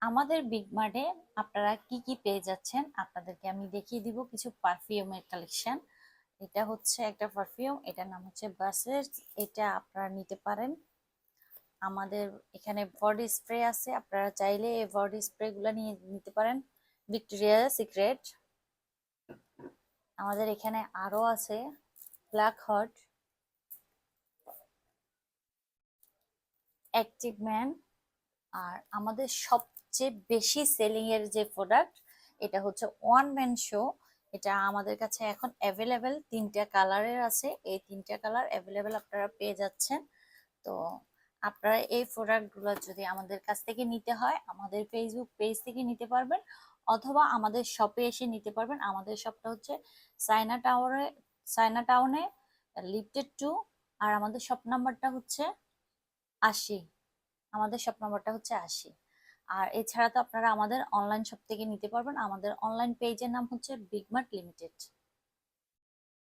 আমাদের বিগ মার্টে আপনারা কি কি পেয়ে যাচ্ছেন আপনাদেরকে আমি দেখিয়ে দিব কিছু পারফিউমের কালেকশন। এটা হচ্ছে একটা পারফিউম, এটার নাম হচ্ছে বাসের। এটা আপনারা নিতে পারেন। আমাদের এখানে বডি স্প্রে আছে, আপনারা চাইলে এই বডি স্প্রে গুলা নিয়ে নিতে পারেন। Victoria secret. আমাদের এখানে আরো আছে ব্ল্যাক হট, অ্যাক্টিভ ম্যান। আর আমাদের সবচেয়ে বেশি সেলিং এর যে প্রোডাক্ট, এটা হচ্ছে ওয়ান ম্যান শো। এটা আমাদের কাছে এখন অ্যাভেলেবেল, তিনটা কালারের আছে। এই তিনটা কালার অ্যাভেলেবেল আপনারা পেয়ে যাচ্ছেন। তো আপনারা এই প্রোডাক্টগুলো যদি আমাদের কাছ থেকে নিতে হয়, আমাদের ফেসবুক পেজ থেকে নিতে পারবেন, অথবা আমাদের শপে এসে নিতে পারবেন। আমাদের শপটা হচ্ছে চায়না টাউনে লিফটেড 2। আর আমাদের শপ নাম্বারটা হচ্ছে 80। আমাদের শপ নাম্বারটা হচ্ছে 80। আর এছাড়া তো আপনারা আমাদের অনলাইন শপ থেকে নিতে পারবেন। আমাদের অনলাইন পেজের নাম হচ্ছে বিগমার্ট লিমিটেড।